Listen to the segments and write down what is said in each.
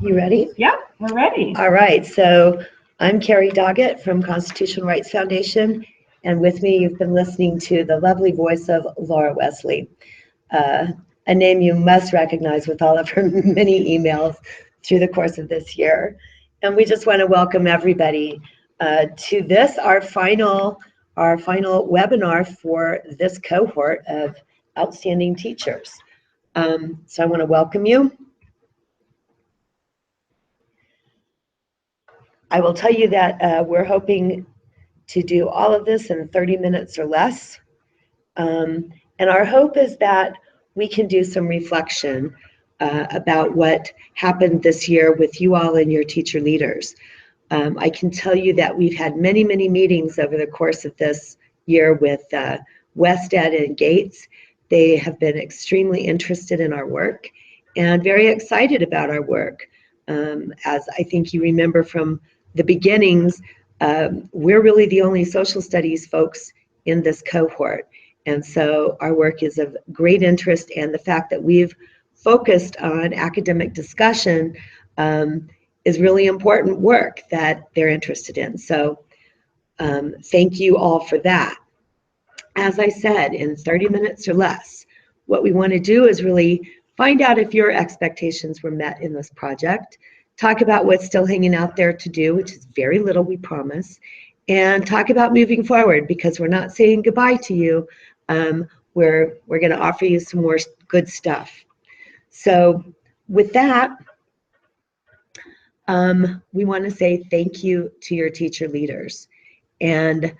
You ready? Yep, we're ready. All right, so I'm Carrie Doggett from Constitutional Rights Foundation, and with me you've been listening to the lovely voice of Laura Wesley, a name you must recognize with all of her many emails through the course of this year. And we just want to welcome everybody to this, our final webinar for this cohort of outstanding teachers. So I want to welcome you. I will tell you that we're hoping to do all of this in 30 minutes or less. And our hope is that we can do some reflection about what happened this year with you all and your teacher leaders. I can tell you that we've had many, many meetings over the course of this year with WestEd and Gates. They have been extremely interested in our work and very excited about our work. As I think you remember from the beginnings, we're really the only social studies folks in this cohort. And so our work is of great interest, and the fact that we've focused on academic discussion is really important work that they're interested in. So thank you all for that. As I said, in 30 minutes or less, what we want to do is really find out if your expectations were met in this project, talk about what's still hanging out there to do, which is very little, we promise, and talk about moving forward, because we're not saying goodbye to you. We're going to offer you some more good stuff. So with that, we want to say thank you to your teacher leaders. And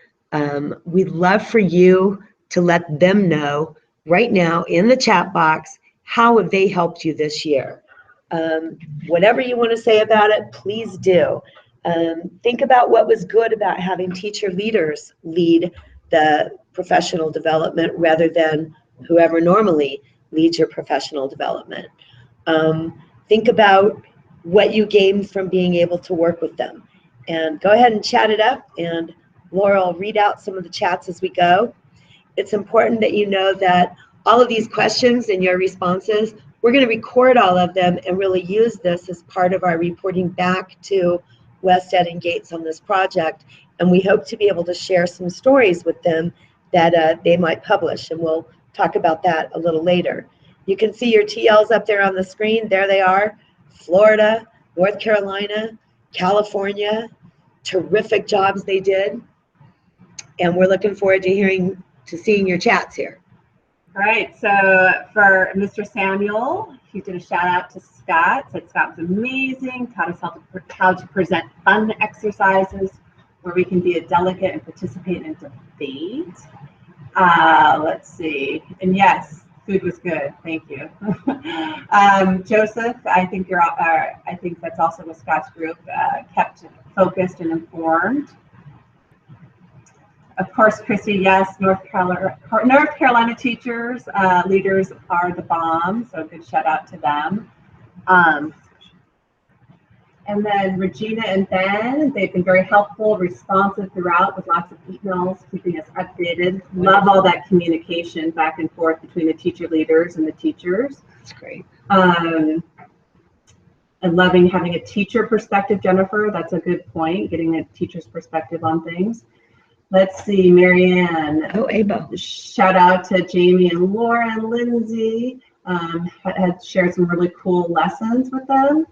we'd love for you to let them know right now in the chat box, how have they helped you this year? Whatever you want to say about it, please do. Think about what was good about having teacher leaders lead the professional development rather than whoever normally leads your professional development. Think about what you gained from being able to work with them. And go ahead and chat it up, and Laura will read out some of the chats as we go. It's important that you know that all of these questions and your responses, we're going to record all of them and really use this as part of our reporting back to WestEd and Gates on this project. And we hope to be able to share some stories with them that they might publish, and we'll talk about that a little later. You can see your TLs up there on the screen. There they are. Florida, North Carolina, California. Terrific jobs they did. And we're looking forward to seeing your chats here. All right, so for Mr. Samuel, he did a shout out to Scott, said Scott was amazing, taught us how to present fun exercises where we can be a delegate and participate in debate. Let's see, and yes, food was good, thank you. Joseph, I think that's also with Scott's group, kept focused and informed. Of course, Christy, yes, North Carolina teachers, leaders are the bomb, so a good shout out to them. And then Regina and Ben, they've been very helpful, responsive throughout with lots of emails, keeping us updated. Love all that communication back and forth between the teacher leaders and the teachers. That's great. And loving having a teacher perspective, Jennifer, that's a good point, getting a teacher's perspective on things. Let's see, Marianne. Oh, Abo. Shout out to Jamie and Laura and Lindsay. Had shared some really cool lessons with them.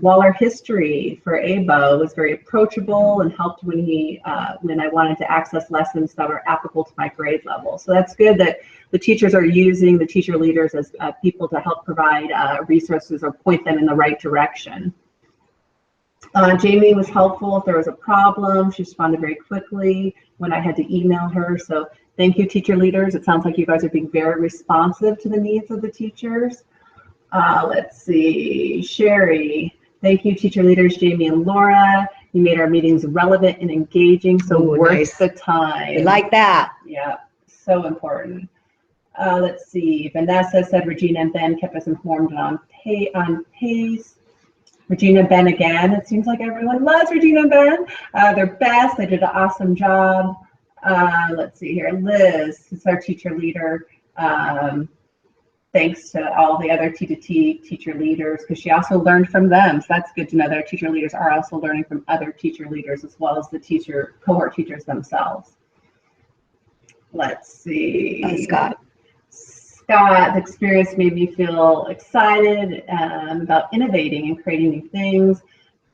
Waller History for Abo was very approachable and helped when I wanted to access lessons that were applicable to my grade level. So that's good that the teachers are using the teacher leaders as people to help provide resources or point them in the right direction. Jamie was helpful if there was a problem. She responded very quickly when I had to email her. So thank you, teacher leaders. It sounds like you guys are being very responsive to the needs of the teachers. Let's see, Sherry. Thank you, teacher leaders, Jamie and Laura. You made our meetings relevant and engaging, so worth the time. We like that. Yeah, so important. Let's see, Vanessa said Regina and Ben kept us informed and on pace. Regina and Ben again. It seems like everyone loves Regina and Ben. They're best. They did an awesome job. Let's see here. Liz is our teacher leader. thanks to all the other T2T teacher leaders, because she also learned from them. So that's good to know that our teacher leaders are also learning from other teacher leaders as well as the cohort teachers themselves. Let's see. Scott's experience made me feel excited about innovating and creating new things,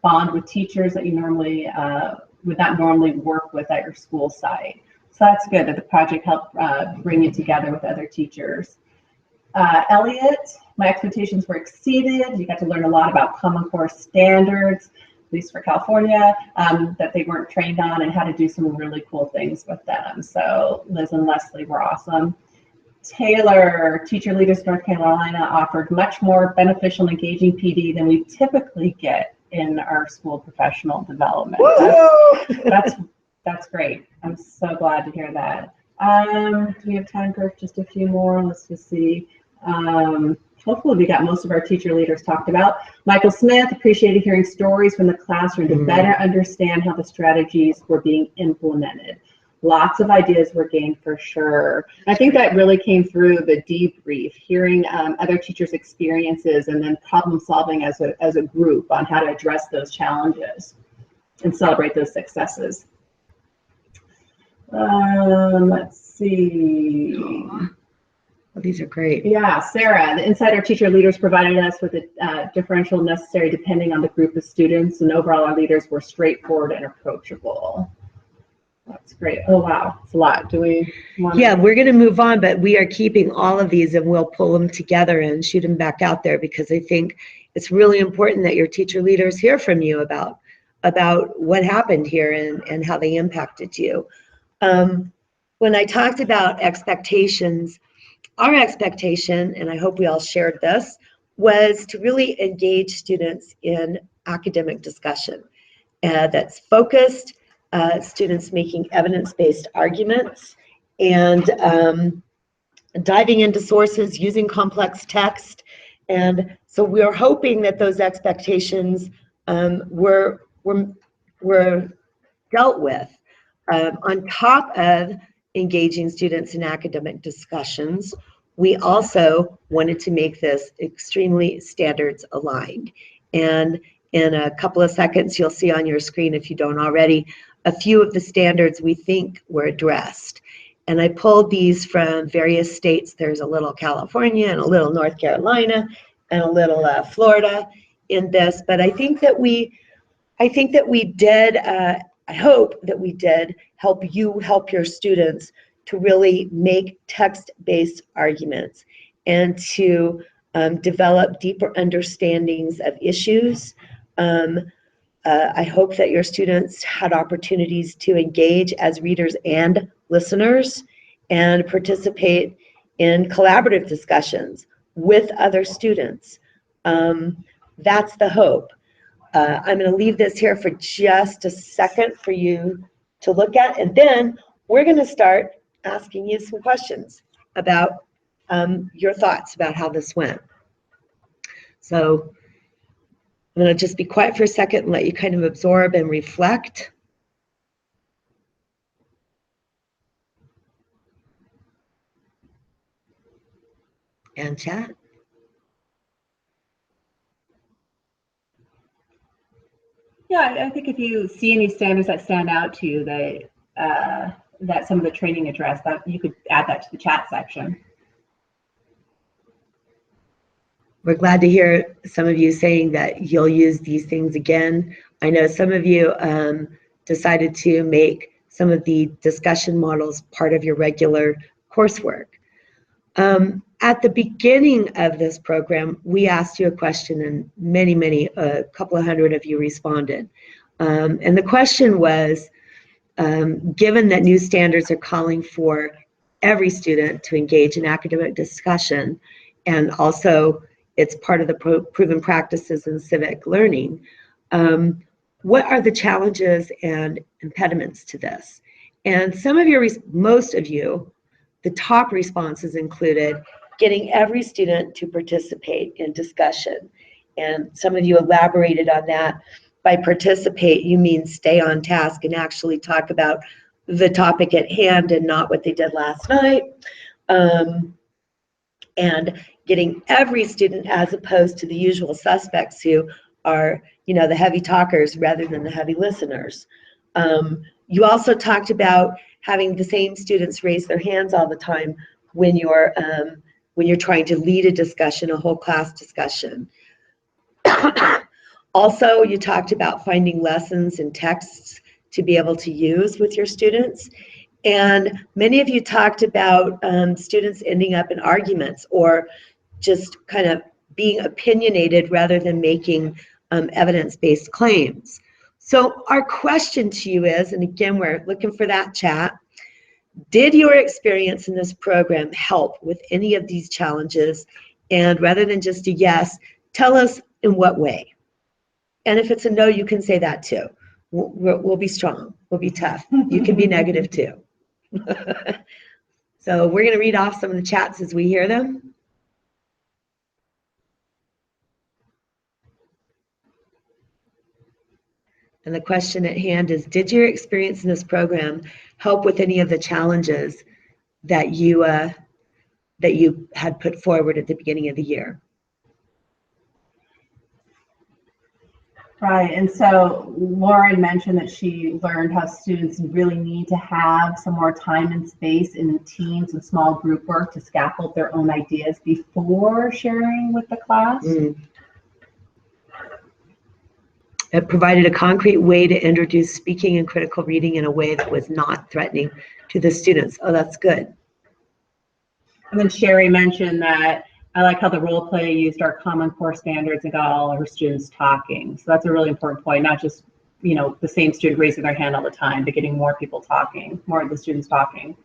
bond with teachers that you normally would not normally work with at your school site. So that's good that the project helped bring you together with other teachers. Elliot, my expectations were exceeded. You got to learn a lot about Common Core standards, at least for California, that they weren't trained on, and how to do some really cool things with them. So Liz and Leslie were awesome. Taylor, Teacher Leaders North Carolina, offered much more beneficial and engaging PD than we typically get in our school professional development. That's great. I'm so glad to hear that. Do we have time for just a few more? Let's just see. Hopefully we got most of our teacher leaders talked about. Michael Smith appreciated hearing stories from the classroom to better understand how the strategies were being implemented. Lots of ideas were gained for sure. I think that really came through the debrief, hearing other teachers' experiences and then problem solving as a group on how to address those challenges and celebrate those successes. Let's see. Well, these are great. Yeah, Sarah, the insider teacher leaders provided us with a differential necessary depending on the group of students, and overall our leaders were straightforward and approachable. That's great. Oh, wow. It's a lot. Do we want to? Yeah, we're going to move on, but we are keeping all of these and we'll pull them together and shoot them back out there, because I think it's really important that your teacher leaders hear from you about what happened here and how they impacted you. When I talked about expectations, our expectation, and I hope we all shared this, was to really engage students in academic discussion that's focused, students making evidence-based arguments, and diving into sources, using complex text. And so we're hoping that those expectations were dealt with. On top of engaging students in academic discussions, we also wanted to make this extremely standards aligned. And in a couple of seconds, you'll see on your screen, if you don't already, a few of the standards we think were addressed. And I pulled these from various states. There's a little California and a little North Carolina and a little Florida in this. But I think that we did, I hope that we did help your students to really make text-based arguments and to develop deeper understandings of issues. I hope that your students had opportunities to engage as readers and listeners and participate in collaborative discussions with other students. That's the hope. I'm going to leave this here for just a second for you to look at, and then we're going to start asking you some questions about your thoughts about how this went. So I'm going to just be quiet for a second and let you kind of absorb and reflect. And chat. Yeah, I think if you see any standards that stand out to you that some of the training addressed, that you could add that to the chat section. We're glad to hear some of you saying that you'll use these things again. I know some of you decided to make some of the discussion models part of your regular coursework. At the beginning of this program, we asked you a question, and a couple of hundred of you responded. And the question was, given that new standards are calling for every student to engage in academic discussion, and also it's part of the proven practices in civic learning, what are the challenges and impediments to this? And most of you, the top responses included getting every student to participate in discussion. And some of you elaborated on that. By participate, you mean stay on task and actually talk about the topic at hand and not what they did last night. and getting every student as opposed to the usual suspects who are, you know, the heavy talkers rather than the heavy listeners. You also talked about having the same students raise their hands all the time when you're trying to lead a discussion, a whole class discussion. Also, you talked about finding lessons and texts to be able to use with your students. And many of you talked about students ending up in arguments or just kind of being opinionated rather than making evidence-based claims. So our question to you is, and again, we're looking for that chat, did your experience in this program help with any of these challenges? And rather than just a yes, tell us in what way. And if it's a no, you can say that too. We'll be strong. We'll be tough. You can be negative too. So we're going to read off some of the chats as we hear them. And the question at hand is, did your experience in this program help with any of the challenges that you had put forward at the beginning of the year? Right, and so Lauren mentioned that she learned how students really need to have some more time and space in teams and small group work to scaffold their own ideas before sharing with the class. It provided a concrete way to introduce speaking and critical reading in a way that was not threatening to the students. Oh, that's good. And then Sherry mentioned that I like how the role play used our Common Core standards and got all of her students talking. So that's a really important point, not just, you know, the same student raising their hand all the time, but getting more people talking, more of the students talking.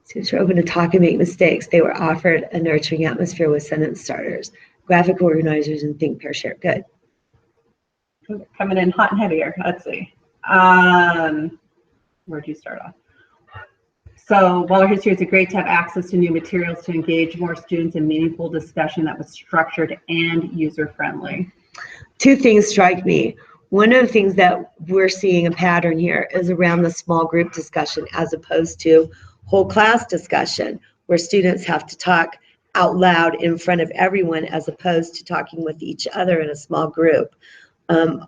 Students were open to talk and make mistakes. They were offered a nurturing atmosphere with sentence starters, graphic organizers, and think, pair, share. Good. Coming in hot and heavier. Let's see. Where'd you start off? So while our history, it's great to have access to new materials to engage more students in meaningful discussion that was structured and user-friendly. Two things strike me. One of the things that we're seeing a pattern here is around the small group discussion as opposed to whole class discussion, where students have to talk out loud in front of everyone as opposed to talking with each other in a small group.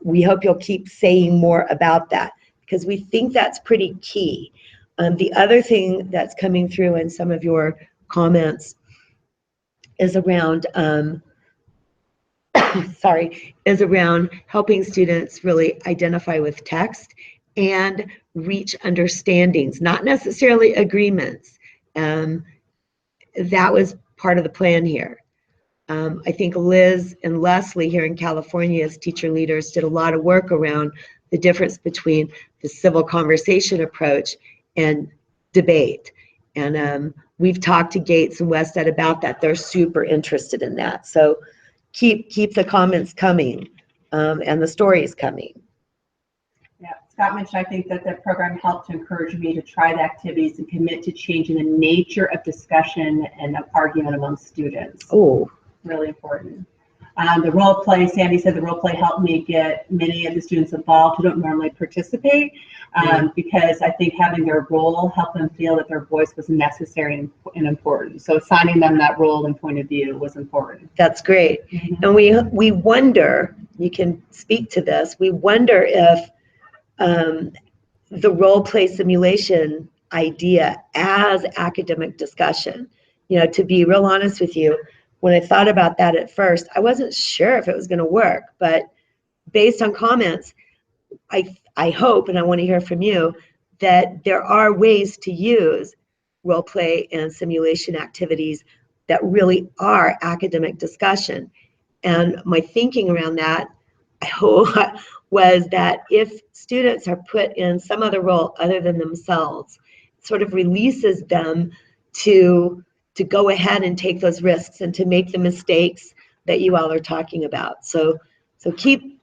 We hope you'll keep saying more about that because we think that's pretty key. The other thing that's coming through in some of your comments is around, is around helping students really identify with text and reach understandings, not necessarily agreements. That was part of the plan here. I think Liz and Leslie here in California as teacher leaders did a lot of work around the difference between the civil conversation approach and debate. And we've talked to Gates and Wested about that. They're super interested in that. So keep the comments coming and the stories coming. Yeah, Scott mentioned, I think that the program helped to encourage me to try the activities and commit to changing the nature of discussion and of argument among students. Oh, really important. The role play, Sandy said the role play helped me get many of the students involved who don't normally participate because I think having their role helped them feel that their voice was necessary and important. So assigning them that role and point of view was important. That's great. And we wonder, you can speak to this, we wonder if the role play simulation idea as academic discussion, you know, to be real honest with you, when I thought about that at first, I wasn't sure if it was going to work, but based on comments, I hope, and I want to hear from you, that there are ways to use role play and simulation activities that really are academic discussion. And my thinking around that, I hope, was that if students are put in some other role other than themselves, it sort of releases them to go ahead and take those risks and to make the mistakes that you all are talking about. So keep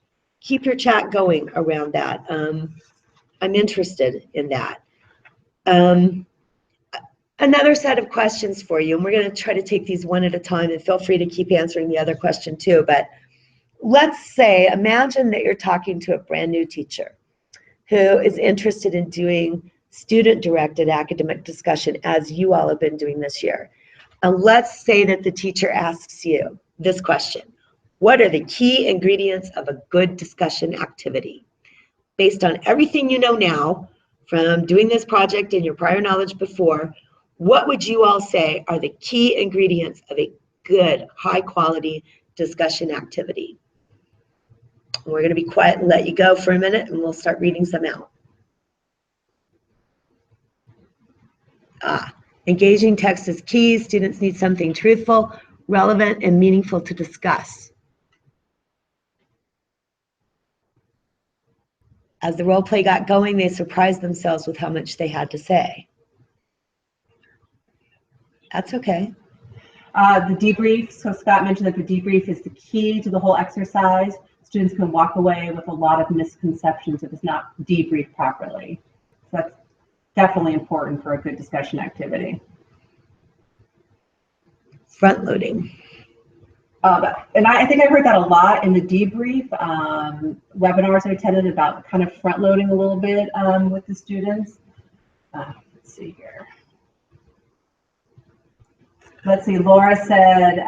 your chat going around that. I'm interested in that. Another set of questions for you, and we're going to try to take these one at a time, and feel free to keep answering the other question too. But let's say, imagine that you're talking to a brand new teacher who is interested in doing student-directed academic discussion as you all have been doing this year. And let's say that the teacher asks you this question: what are the key ingredients of a good discussion activity? Based on everything you know now from doing this project and your prior knowledge before, what would you all say are the key ingredients of a good, high quality discussion activity? We're going to be quiet and let you go for a minute, and we'll start reading some out. Engaging text is key. Students need something truthful, relevant, and meaningful to discuss. As the role play got going, they surprised themselves with how much they had to say. That's okay. The debrief, so Scott mentioned that the debrief is the key to the whole exercise. Students can walk away with a lot of misconceptions if it's not debriefed properly. So that's definitely important for a good discussion activity. Front loading. And I think I heard that a lot in the debrief webinars I attended about kind of front loading a little bit with the students. Let's see here. Let's see, Laura said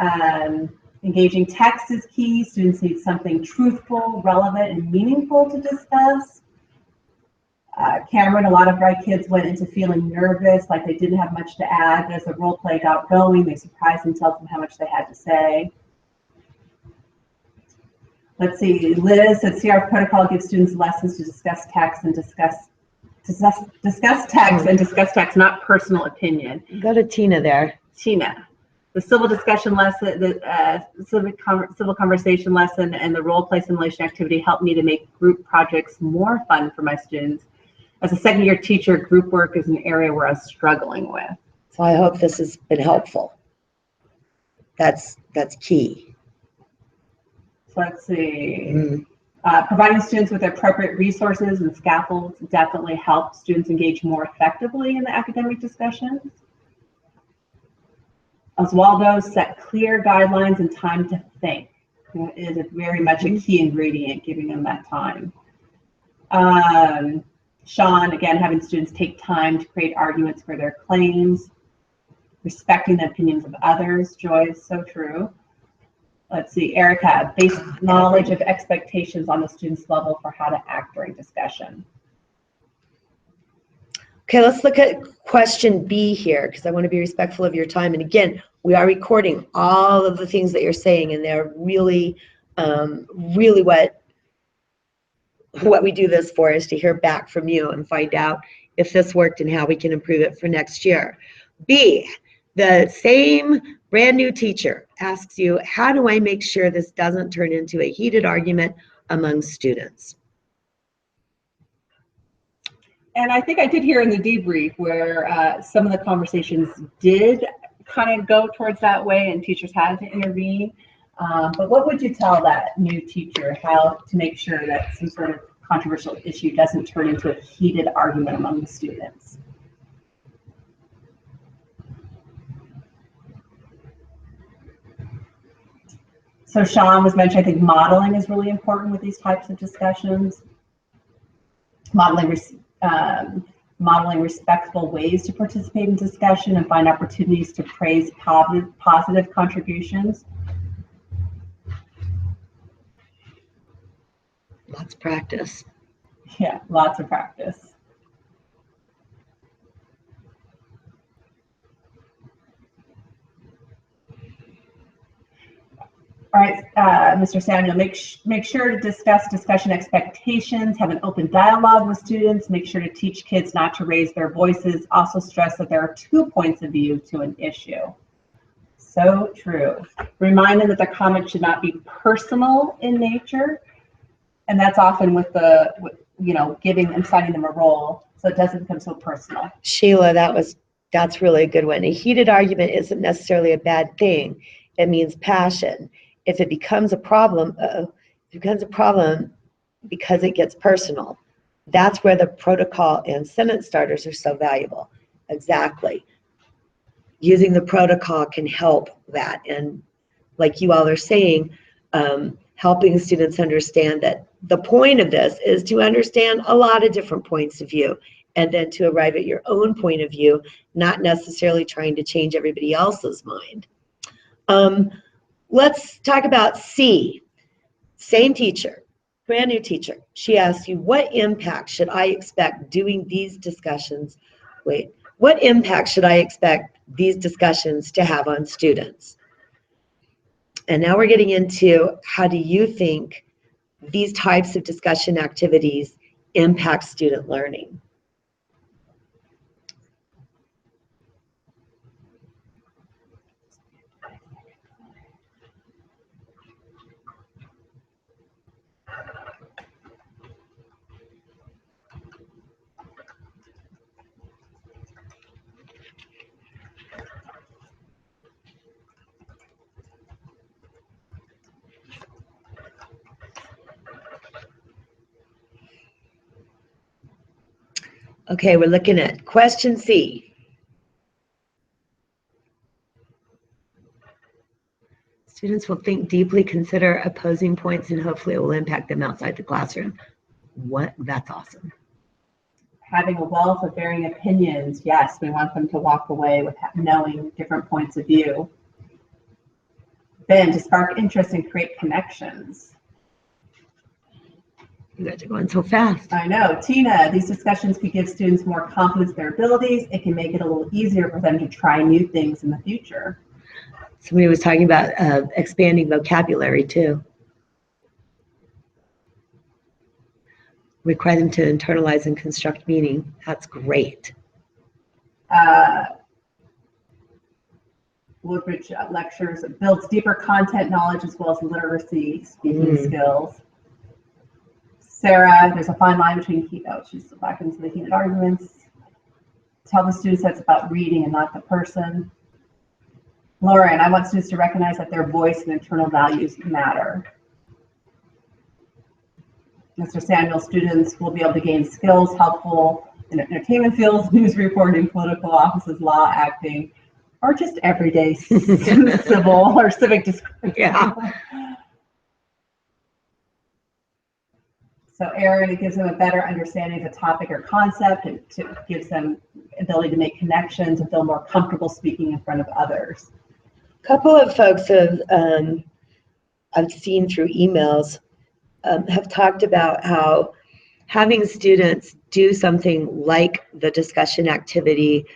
engaging text is key. Students need something truthful, relevant, and meaningful to discuss. Cameron, a lot of our kids went into feeling nervous, like they didn't have much to add. But as the role play got going, they surprised themselves with how much they had to say. Let's see, Liz said CR protocol gives students lessons to discuss text and discuss text, not personal opinion. Go to Tina there. Tina, the civil discussion lesson, the civil conversation lesson, and the role play simulation activity helped me to make group projects more fun for my students. As a second-year teacher, group work is an area where I was struggling with. So I hope this has been helpful. That's key. So let's see. Providing students with appropriate resources and scaffolds definitely helps students engage more effectively in the academic discussions. Oswaldo set clear guidelines and time to think. It is very much a key ingredient, giving them that time. Sean, again, having students take time to create arguments for their claims. Respecting the opinions of others. Joy is so true. Let's see, Erica, basic knowledge of expectations on the student's level for how to act during discussion. Okay, let's look at question B here, because I want to be respectful of your time. And again, we are recording all of the things that you're saying, and they're really, really what we do this for, is to hear back from you and find out if this worked and how we can improve it for next year. B, the same brand new teacher asks you, how do I make sure this doesn't turn into a heated argument among students? And I think I did hear in the debrief where some of the conversations did kind of go towards that way and teachers had to intervene. But what would you tell that new teacher how to make sure that some sort of controversial issue doesn't turn into a heated argument among the students? So Sean was mentioning, I think modeling is really important with these types of discussions. Modeling respectful ways to participate in discussion and find opportunities to praise positive contributions. Lots of practice. Yeah, lots of practice. All right, Mr. Samuel, make sure to discuss discussion expectations, have an open dialogue with students, make sure to teach kids not to raise their voices, also stress that there are 2 points of view to an issue. So true. Remind them that their comments should not be personal in nature, and that's often with giving and assigning them a role, so it doesn't become so personal. Sheila, that's really a good one. A heated argument isn't necessarily a bad thing. It means passion. If it becomes a problem, because it gets personal. That's where the protocol and sentence starters are so valuable. Exactly. Using the protocol can help that. And like you all are saying, helping students understand that the point of this is to understand a lot of different points of view and then to arrive at your own point of view, not necessarily trying to change everybody else's mind. Let's talk about C. Same teacher, brand new teacher. She asks you, what impact should I expect doing these discussions? What impact should I expect these discussions to have on students? And now we're getting into, how do you think these types of discussion activities impact student learning? Okay, we're looking at question C. Students will think deeply, consider opposing points, and hopefully it will impact them outside the classroom. That's awesome. Having a wealth of varying opinions, yes, we want them to walk away with knowing different points of view. Then to spark interest and create connections. You guys are going so fast. I know. Tina, these discussions could give students more confidence in their abilities. It can make it a little easier for them to try new things in the future. Somebody was talking about expanding vocabulary too. Require them to internalize and construct meaning. That's great. Woodbridge lectures builds deeper content knowledge as well as literacy speaking skills. Sarah, there's a fine line between she's back into the heated arguments. Tell the students that's about reading and not the person. Lauren, I want students to recognize that their voice and internal values matter. Mr. Samuel, students will be able to gain skills helpful in entertainment fields, news reporting, political offices, law, acting, or just everyday civil or civic discourse. Yeah. So Aaron, it gives them a better understanding of the topic or concept. It gives them ability to make connections and feel more comfortable speaking in front of others. A couple of folks have I've seen through emails have talked about how having students do something like the discussion activity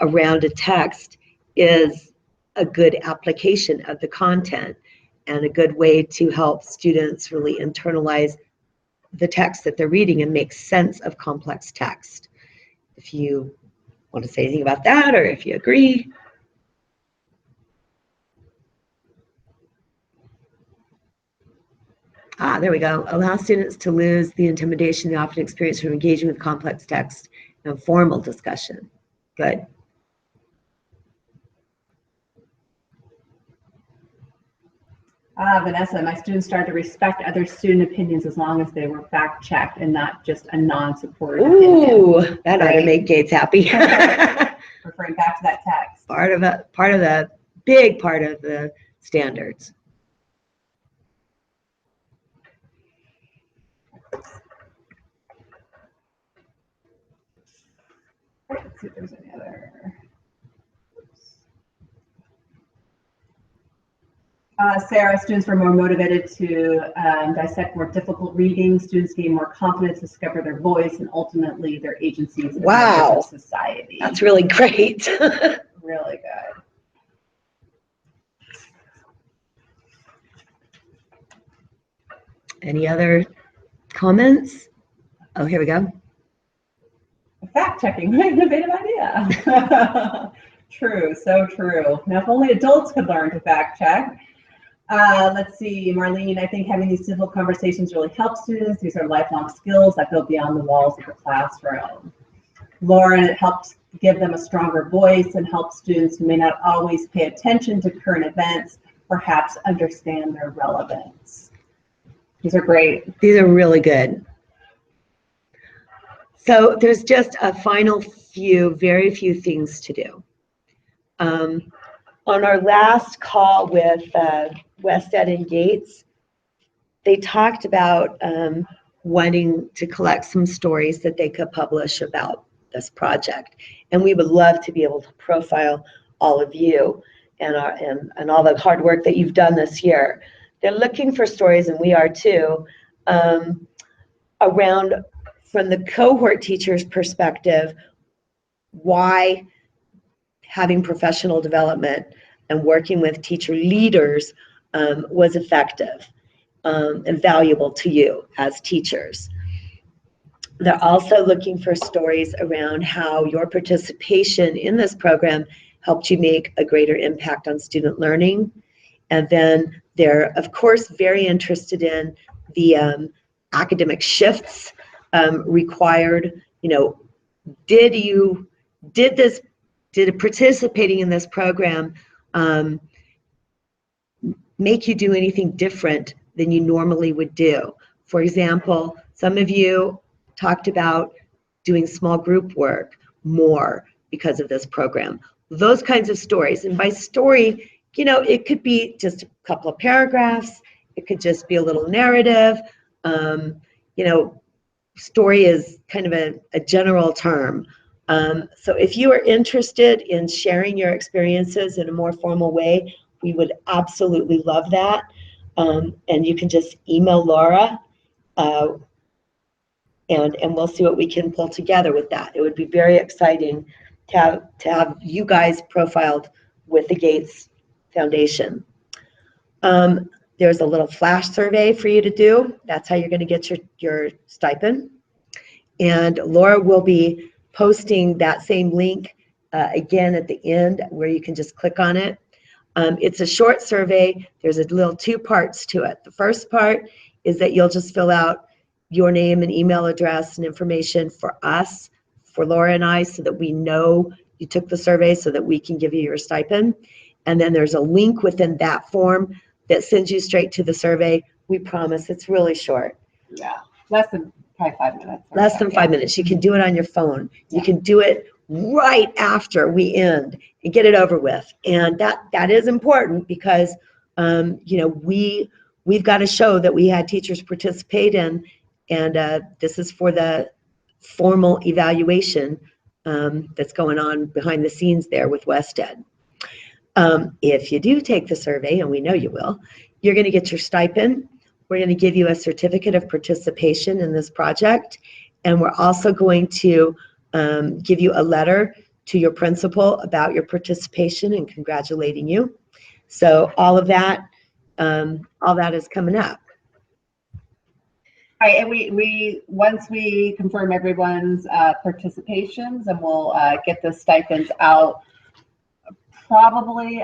around a text is a good application of the content and a good way to help students really internalize the text that they're reading and make sense of complex text. If you want to say anything about that, or if you agree. There we go. Allow students to lose the intimidation they often experience from engaging with complex text and formal discussion. Good. Vanessa, my students started to respect other student opinions as long as they were fact-checked and not just a non-supported opinion. Ooh, that ought to make Gates happy. Referring back to that text. Part of the big part of the standards. Let's see if there's any other. Sarah, students were more motivated to dissect more difficult readings. Students gain more confidence, discover their voice, and ultimately their agencies in Wow. society. That's really great. Really good. Any other comments? Oh, here we go. Fact checking, innovative idea. True, so true. Now, if only adults could learn to fact check. Let's see, Marlene, I think having these difficult conversations really helps students. These are lifelong skills that go beyond the walls of the classroom. Lauren, it helps give them a stronger voice and help students who may not always pay attention to current events, perhaps understand their relevance. These are great. These are really good. So there's just a final very few things to do. On our last call with Wested and Gates, they talked about wanting to collect some stories that they could publish about this project. And we would love to be able to profile all of you and all the hard work that you've done this year. They're looking for stories, and we are too, around, from the cohort teacher's perspective, why having professional development and working with teacher leaders was effective and valuable to you as teachers. They're also looking for stories around how your participation in this program helped you make a greater impact on student learning. And then they're, of course, very interested in the academic shifts required. You know, did participating in this program make you do anything different than you normally would do? For example, some of you talked about doing small group work more because of this program. Those kinds of stories. And by story, you know, it could be just a couple of paragraphs. It could just be a little narrative. You know, story is kind of a general term. So if you are interested in sharing your experiences in a more formal way, we would absolutely love that. And you can just email Laura, and we'll see what we can pull together with that. It would be very exciting to have you guys profiled with the Gates Foundation. There's a little flash survey for you to do. That's how you're going to get your stipend. And Laura will be posting that same link again at the end, where you can just click on it. It's a short survey. There's a little 2 parts to it. The first part is that you'll just fill out your name and email address and information for us, for Laura and I, so that we know you took the survey, so that we can give you your stipend. And then there's a link within that form that sends you straight to the survey. We promise it's really short. Yeah, less than probably 5 minutes. Less than 5 minutes. You can do it on your phone. You can do it right after we end and get it over with. And that is important because you know, we've got to show that we had teachers participate in, and this is for the formal evaluation that's going on behind the scenes there with WestEd. If you do take the survey, and we know you will, you're going to get your stipend. We're going to give you a certificate of participation in this project, and we're also going to give you a letter to your principal about your participation and congratulating you. So all that is coming up. All right, and we once we confirm everyone's participations, and we'll get the stipends out probably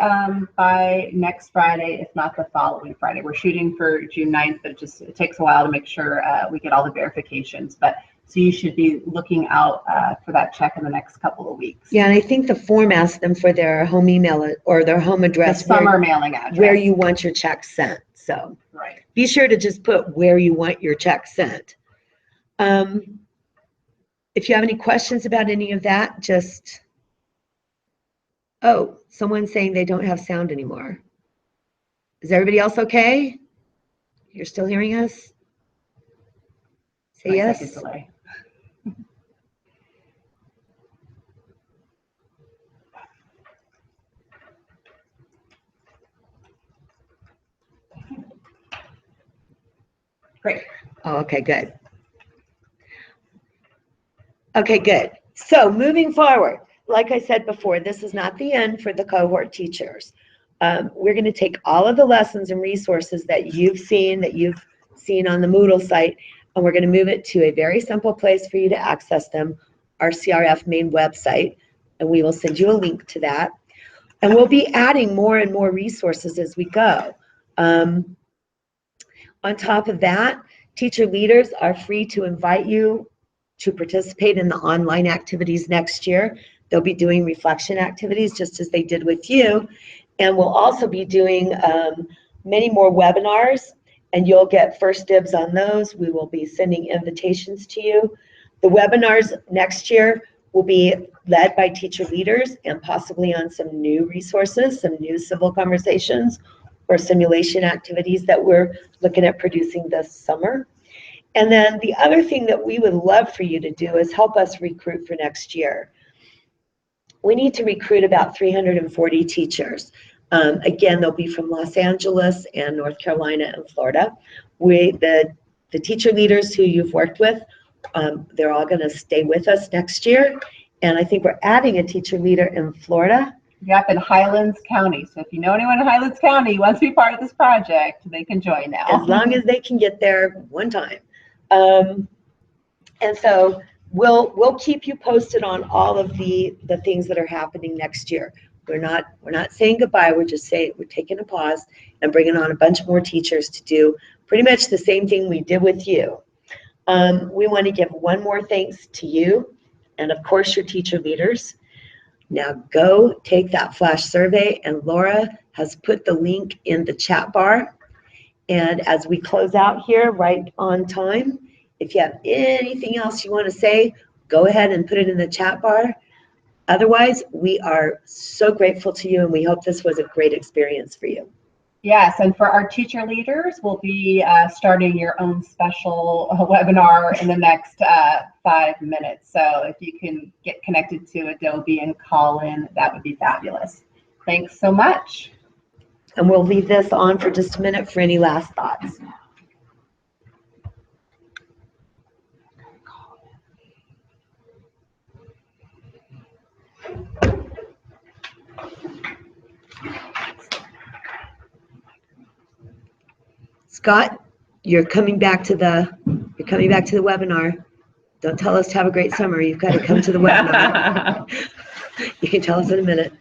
by next Friday, if not the following Friday. We're shooting for June 9th, but it takes a while to make sure we get all the verifications. But so you should be looking out for that check in the next couple of weeks. Yeah, and I think the form asks them for their home email or their home address. The summer mailing address. Where you want your check sent. So right. Be sure to just put where you want your check sent. If you have any questions about any of that, just... Oh, someone's saying they don't have sound anymore. Is everybody else okay? You're still hearing us? Say yes. Delay. Great. Oh, okay, good. Okay, good. So moving forward, like I said before, this is not the end for the cohort teachers. We're going to take all of the lessons and resources that you've seen on the Moodle site, and we're going to move it to a very simple place for you to access them, our CRF main website, and we will send you a link to that. And we'll be adding more and more resources as we go. On top of that, teacher leaders are free to invite you to participate in the online activities next year. They'll be doing reflection activities just as they did with you. And we'll also be doing many more webinars, and you'll get first dibs on those. We will be sending invitations to you. The webinars next year will be led by teacher leaders and possibly on some new resources, some new civil conversations or simulation activities that we're looking at producing this summer. And then the other thing that we would love for you to do is help us recruit for next year. We need to recruit about 340 teachers. Again, they'll be from Los Angeles and North Carolina and Florida. The teacher leaders who you've worked with, they're all going to stay with us next year. And I think we're adding a teacher leader in Florida. Yep, in Highlands County. So if you know anyone in Highlands County who wants to be part of this project, they can join now. As long as they can get there one time. And so we'll keep you posted on all of the things that are happening next year. We're not saying goodbye. We're just saying we're taking a pause and bringing on a bunch more teachers to do pretty much the same thing we did with you. We want to give one more thanks to you and of course your teacher leaders. Now go take that flash survey, and Laura has put the link in the chat bar. And as we close out here right on time, if you have anything else you want to say, go ahead and put it in the chat bar. Otherwise, we are so grateful to you, and we hope this was a great experience for you. Yes, and for our teacher leaders, we'll be starting your own special webinar in the next 5 minutes. So if you can get connected to Adobe and call in, that would be fabulous. Thanks so much. And we'll leave this on for just a minute for any last thoughts. Scott, you're coming back to the webinar. Don't tell us to have a great summer. You've got to come to the webinar. You can tell us in a minute.